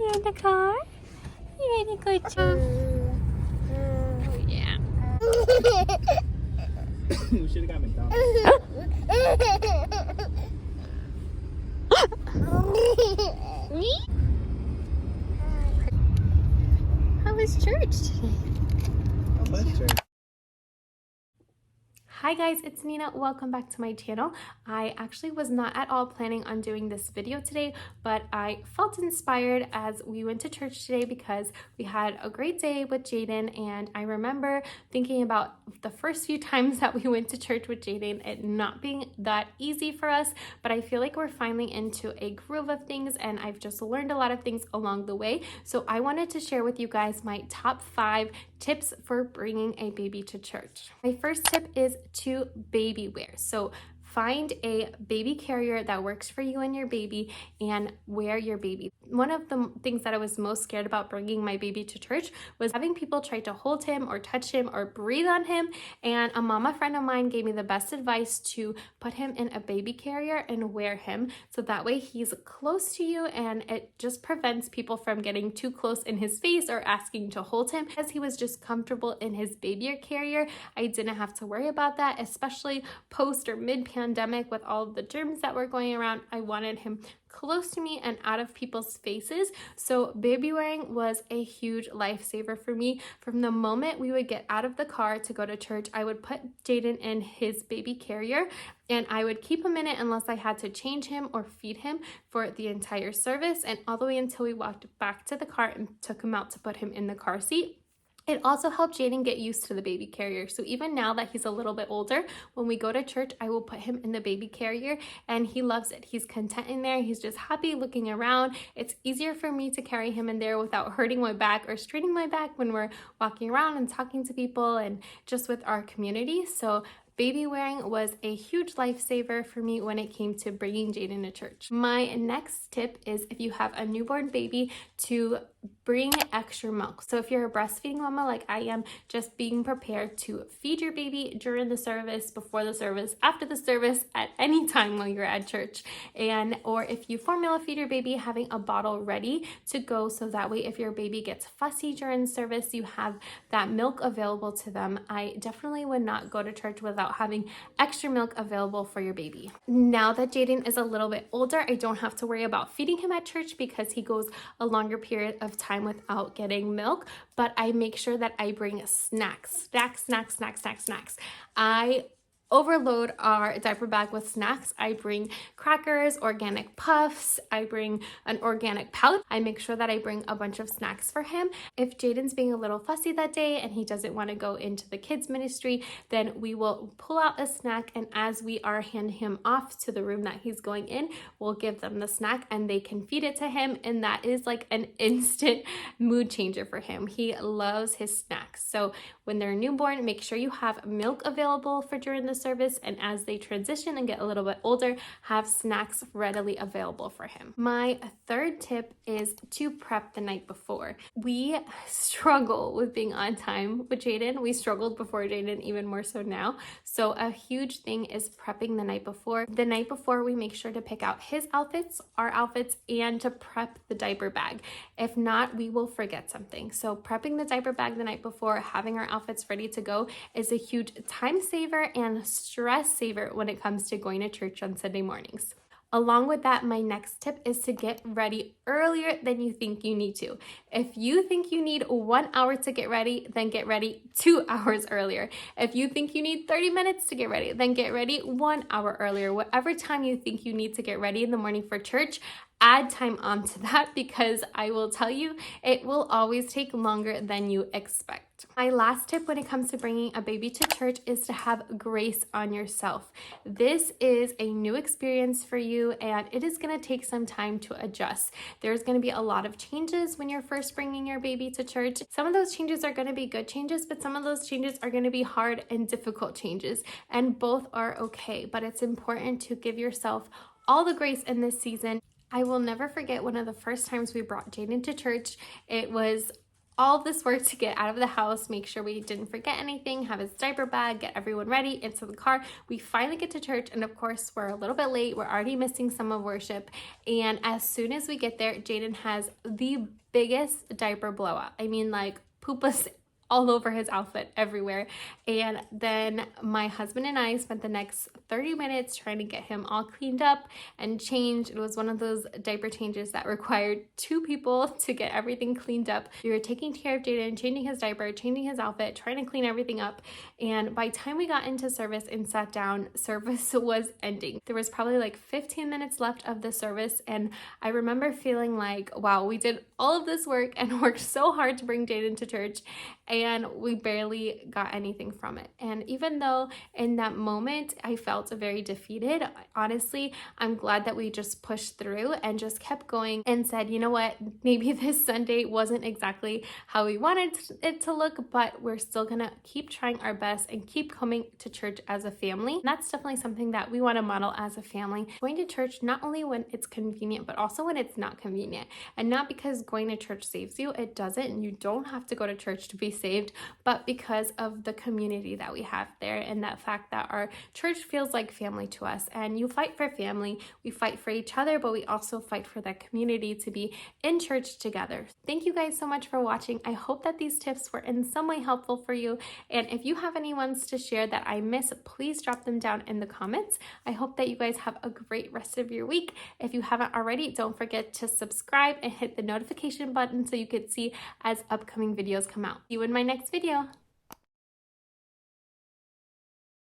You in the car? You in a good job? Oh yeah. We should have got McDonald's. How was church today? Hi guys, it's Nina. Welcome back to my channel. I actually was not at all planning on doing this video today, but I felt inspired as we went to church today because we had a great day with Jaden, and I remember thinking about the first few times that we went to church with Jaden, it not being that easy for us, but I feel like we're finally into a groove of things and I've just learned a lot of things along the way. So I wanted to share with you guys my top 5 tips for bringing a baby to church. My first tip is to baby wear. So find a baby carrier that works for you and your baby and wear your baby. One of the things that I was most scared about bringing my baby to church was having people try to hold him or touch him or breathe on him. And a mama friend of mine gave me the best advice to put him in a baby carrier and wear him. So that way he's close to you and it just prevents people from getting too close in his face or asking to hold him. As he was just comfortable in his baby carrier, I didn't have to worry about that, especially post or mid-pandemic with all of the germs that were going around. I wanted him close to me and out of people's faces. So baby wearing was a huge lifesaver for me. From the moment we would get out of the car to go to church, I would put Jaden in his baby carrier and I would keep him in it unless I had to change him or feed him for the entire service, and all the way until we walked back to the car and took him out to put him in the car seat. It also helped Jaden get used to the baby carrier. So even now that he's a little bit older, when we go to church, I will put him in the baby carrier and he loves it. He's content in there. He's just happy looking around. It's easier for me to carry him in there without hurting my back or straining my back when we're walking around and talking to people and just with our community. So baby wearing was a huge lifesaver for me when it came to bringing Jaden to church. My next tip is if you have a newborn baby to bring extra milk. So if you're a breastfeeding mama like I am, just being prepared to feed your baby during the service, before the service, after the service, at any time while you're at church. Or if you formula feed your baby, having a bottle ready to go so that way if your baby gets fussy during service, you have that milk available to them. I definitely would not go to church without having extra milk available for your baby. Now that Jaden is a little bit older, I don't have to worry about feeding him at church because he goes a longer period of time without getting milk, but I make sure that I bring snacks. I overload our diaper bag with snacks. I bring crackers, organic puffs, I bring an organic pouch. I make sure that I bring a bunch of snacks for him. If Jaden's being a little fussy that day and he doesn't want to go into the kids ministry, then we will pull out a snack, and as we are handing him off to the room that he's going in, we'll give them the snack and they can feed it to him, and that is like an instant mood changer for him. He loves his snacks. So when they're newborn, make sure you have milk available for during the service, and as they transition and get a little bit older, have snacks readily available for him. My third tip is to prep the night before. We struggle with being on time with Jaden. We struggled before Jaden, even more so now. So a huge thing is prepping the night before. The night before, we make sure to pick out his outfits, our outfits, and to prep the diaper bag. If not, we will forget something. So prepping the diaper bag the night before, having our outfits ready to go is a huge time saver and stress saver when it comes to going to church on Sunday mornings. Along with that, my next tip is to get ready earlier than you think you need to. If you think you need 1 hour to get ready, then get ready 2 hours earlier. If you think you need 30 minutes to get ready, then get ready 1 hour earlier. Whatever time you think you need to get ready in the morning for church, add time onto that, because I will tell you, it will always take longer than you expect. My last tip when it comes to bringing a baby to church is to have grace on yourself. This is a new experience for you and it is going to take some time to adjust. There's going to be a lot of changes when you're first bringing your baby to church. Some of those changes are going to be good changes, but some of those changes are going to be hard and difficult changes, and both are okay. But it's important to give yourself all the grace in this season. I will never forget one of the first times we brought Jaden to church. It was all of this work to get out of the house, make sure we didn't forget anything, have his diaper bag, get everyone ready into the car. We finally get to church, and of course we're a little bit late. We're already missing some of worship, and as soon as we get there, Jaden has the biggest diaper blowout. I mean, like, poop was all over his outfit everywhere. And then my husband and I spent the next 30 minutes trying to get him all cleaned up and changed. It was one of those diaper changes that required 2 people to get everything cleaned up. We were taking care of Jaden, changing his diaper, changing his outfit, trying to clean everything up. And by the time we got into service and sat down, service was ending. There was probably like 15 minutes left of the service, and I remember feeling like, wow, we did all of this work and worked so hard to bring Jaden to church, and we barely got anything from it. And even though in that moment I felt very defeated, honestly, I'm glad that we just pushed through and just kept going and said, you know what, maybe this Sunday wasn't exactly how we wanted it to look, but we're still gonna keep trying our best and keep coming to church as a family. And that's definitely something that we want to model as a family. Going to church not only when it's convenient, but also when it's not convenient. And not because going to church saves you, it doesn't, and you don't have to go to church to be saved, but because of the community that we have there and that fact that our church feels like family to us. And you fight for family, we fight for each other, but we also fight for that community to be in church together. Thank you guys so much for watching. I hope that these tips were in some way helpful for you. And if you have any ones to share that I miss, please drop them down in the comments. I hope that you guys have a great rest of your week. If you haven't already, don't forget to subscribe and hit the notification button so you can see as upcoming videos come out. See you in my next video.